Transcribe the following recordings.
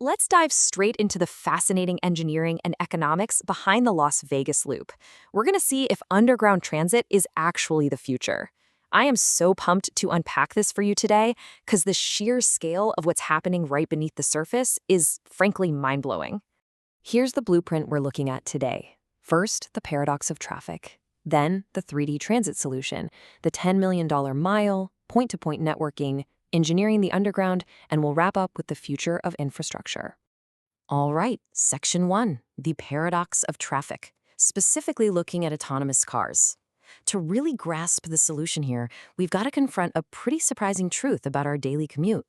Let's dive straight into the fascinating engineering and economics behind the Las Vegas Loop. We're going to see if underground transit is actually the future. I am so pumped to unpack this for you today because the sheer scale of what's happening right beneath the surface is frankly mind-blowing. Here's the blueprint we're looking at today. First, the paradox of traffic. Then, the 3D transit solution, the $10 million mile, point-to-point networking, engineering the underground, and we'll wrap up with the future of infrastructure. All right, Section 1, the paradox of traffic, specifically looking at autonomous cars. To really grasp the solution here, we've got to confront a pretty surprising truth about our daily commute.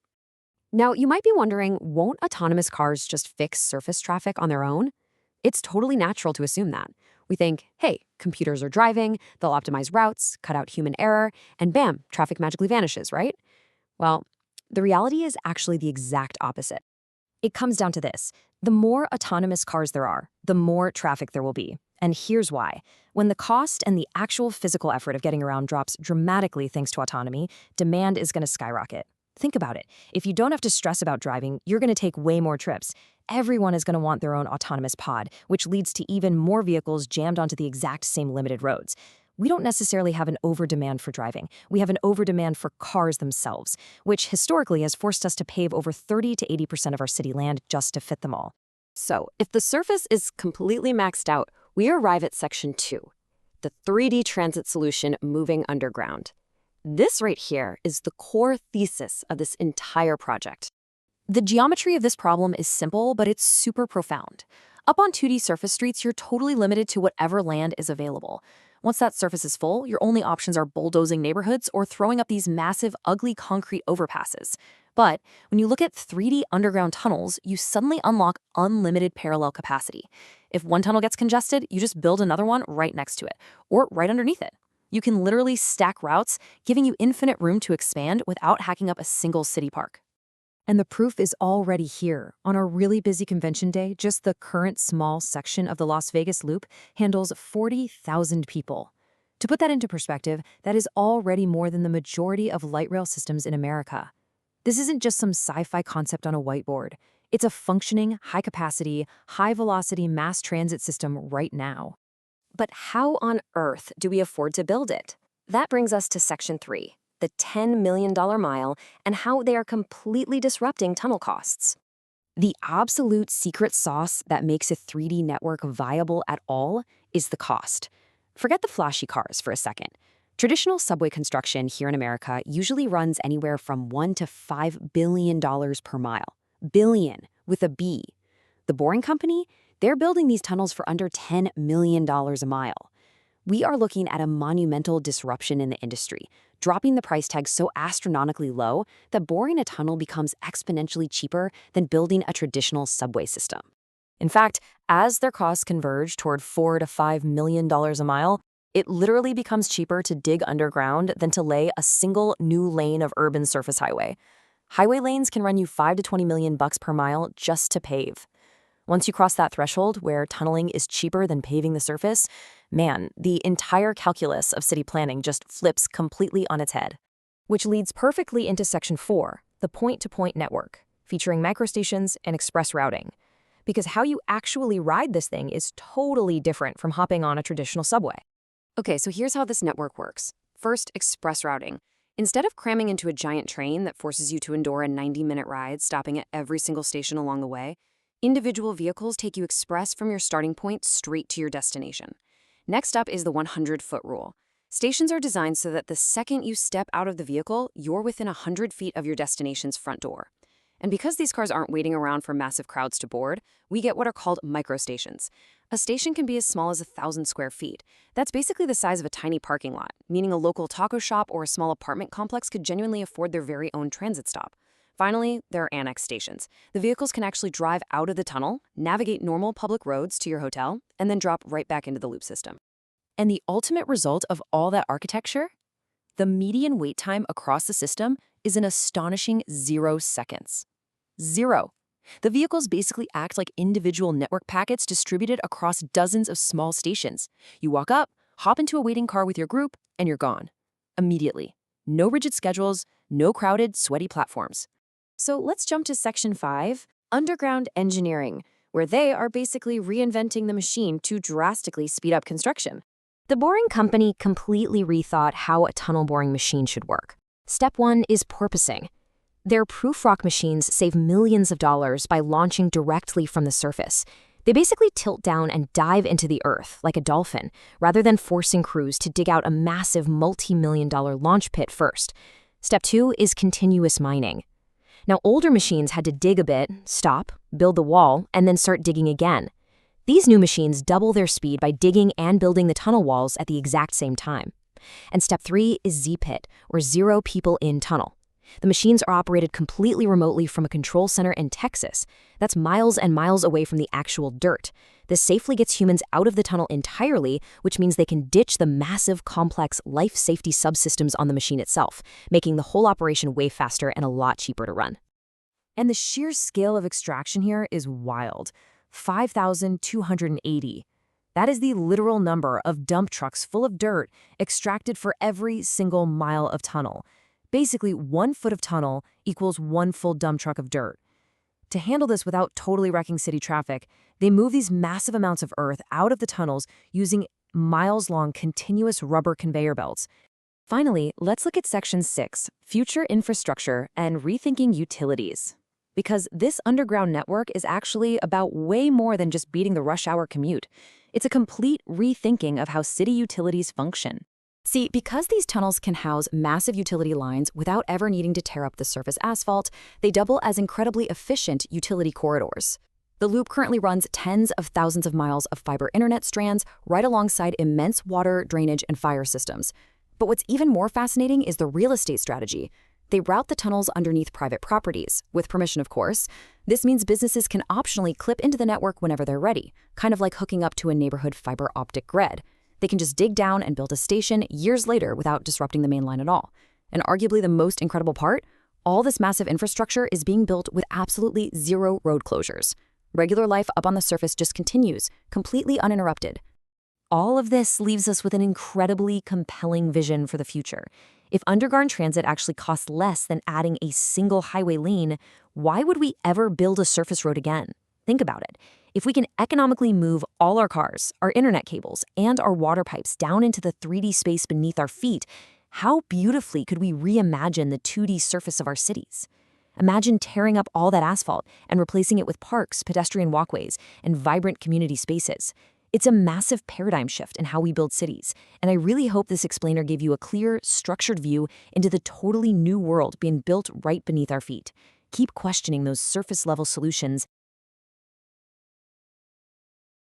Now, you might be wondering, won't autonomous cars just fix surface traffic on their own? It's totally natural to assume that. We think, hey, computers are driving, they'll optimize routes, cut out human error, and bam, traffic magically vanishes, right? Well, the reality is actually the exact opposite. It comes down to this. The more autonomous cars there are, the more traffic there will be. And here's why. When the cost and the actual physical effort of getting around drops dramatically thanks to autonomy, demand is going to skyrocket. Think about it. If you don't have to stress about driving, you're going to take way more trips. Everyone is going to want their own autonomous pod, which leads to even more vehicles jammed onto the exact same limited roads. We don't necessarily have an overdemand for driving. We have an overdemand for cars themselves, which historically has forced us to pave over 30 to 80% of our city land just to fit them all. So, if the surface is completely maxed out, we arrive at Section 2, the 3D transit solution moving underground. This right here is the core thesis of this entire project. The geometry of this problem is simple, but it's super profound. Up on 2D surface streets, you're totally limited to whatever land is available. Once that surface is full, your only options are bulldozing neighborhoods or throwing up these massive, ugly concrete overpasses. But when you look at 3D underground tunnels, you suddenly unlock unlimited parallel capacity. If one tunnel gets congested, you just build another one right next to it, or right underneath it. You can literally stack routes, giving you infinite room to expand without hacking up a single city park. And the proof is already here. On a really busy convention day, just the current small section of the Las Vegas Loop handles 40,000 people. To put that into perspective, that is already more than the majority of light rail systems in America. This isn't just some sci-fi concept on a whiteboard. It's a functioning, high-capacity, high-velocity mass transit system right now. But how on earth do we afford to build it? That brings us to Section 3. The $10 million mile, and how they are completely disrupting tunnel costs. The absolute secret sauce that makes a 3D network viable at all is the cost. Forget the flashy cars for a second. Traditional subway construction here in America usually runs anywhere from $1 to $5 billion per mile. Billion, with a B. The Boring Company, they're building these tunnels for under $10 million a mile. We are looking at a monumental disruption in the industry, dropping the price tag so astronomically low that boring a tunnel becomes exponentially cheaper than building a traditional subway system. In fact, as their costs converge toward $4 to $5 million a mile, it literally becomes cheaper to dig underground than to lay a single new lane of urban surface highway. Highway lanes can run you $5 to $20 million per mile just to pave. Once you cross that threshold where tunneling is cheaper than paving the surface, man, the entire calculus of city planning just flips completely on its head. Which leads perfectly into Section 4, the point-to-point network, featuring microstations and express routing. Because how you actually ride this thing is totally different from hopping on a traditional subway. Okay, so here's how this network works. First, express routing. Instead of cramming into a giant train that forces you to endure a 90-minute ride, stopping at every single station along the way, individual vehicles take you express from your starting point straight to your destination. Next up is the 100-foot rule. Stations are designed so that the second you step out of the vehicle, you're within 100 feet of your destination's front door. And because these cars aren't waiting around for massive crowds to board, we get what are called microstations. A station can be as small as 1,000 square feet. That's basically the size of a tiny parking lot, meaning a local taco shop or a small apartment complex could genuinely afford their very own transit stop. Finally, there are annex stations. The vehicles can actually drive out of the tunnel, navigate normal public roads to your hotel, and then drop right back into the loop system. And the ultimate result of all that architecture? The median wait time across the system is an astonishing 0 seconds. 0. The vehicles basically act like individual network packets distributed across dozens of small stations. You walk up, hop into a waiting car with your group, and you're gone. Immediately. No rigid schedules, no crowded, sweaty platforms. So let's jump to Section 5, Underground engineering, where they are basically reinventing the machine to drastically speed up construction. The Boring Company completely rethought how a tunnel boring machine should work. Step 1 is porpoising. Their proof rock machines save millions of dollars by launching directly from the surface. They basically tilt down and dive into the earth like a dolphin, rather than forcing crews to dig out a massive multi-million-dollar launch pit first. Step 2 is continuous mining. Now, older machines had to dig a bit, stop, build the wall, and then start digging again. These new machines double their speed by digging and building the tunnel walls at the exact same time. And step 3 is Z-pit, or zero people in tunnel. The machines are operated completely remotely from a control center in Texas. That's miles and miles away from the actual dirt. This safely gets humans out of the tunnel entirely, which means they can ditch the massive, complex life safety subsystems on the machine itself, making the whole operation way faster and a lot cheaper to run. And the sheer scale of extraction here is wild. 5,280. That is the literal number of dump trucks full of dirt extracted for every single mile of tunnel. Basically, 1 foot of tunnel equals 1 full dump truck of dirt. To handle this without totally wrecking city traffic, they move these massive amounts of earth out of the tunnels using miles-long continuous rubber conveyor belts. Finally, let's look at Section 6, Future Infrastructure and Rethinking Utilities. Because this underground network is actually about way more than just beating the rush hour commute. It's a complete rethinking of how city utilities function. See, because these tunnels can house massive utility lines without ever needing to tear up the surface asphalt, they double as incredibly efficient utility corridors. The loop currently runs tens of thousands of miles of fiber internet strands right alongside immense water, drainage, and fire systems. But what's even more fascinating is the real estate strategy. They route the tunnels underneath private properties, with permission, of course. This means businesses can optionally clip into the network whenever they're ready, kind of like hooking up to a neighborhood fiber optic grid. They can just dig down and build a station years later without disrupting the main line at all. And arguably the most incredible part, all this massive infrastructure is being built with absolutely zero road closures. Regular life up on the surface just continues, completely uninterrupted. All of this leaves us with an incredibly compelling vision for the future. If underground transit actually costs less than adding a single highway lane, why would we ever build a surface road again? Think about it. If we can economically move all our cars, our internet cables, and our water pipes down into the 3D space beneath our feet, how beautifully could we reimagine the 2D surface of our cities? Imagine tearing up all that asphalt and replacing it with parks, pedestrian walkways, and vibrant community spaces. It's a massive paradigm shift in how we build cities, and I really hope this explainer gave you a clear, structured view into the totally new world being built right beneath our feet. Keep questioning those surface-level solutions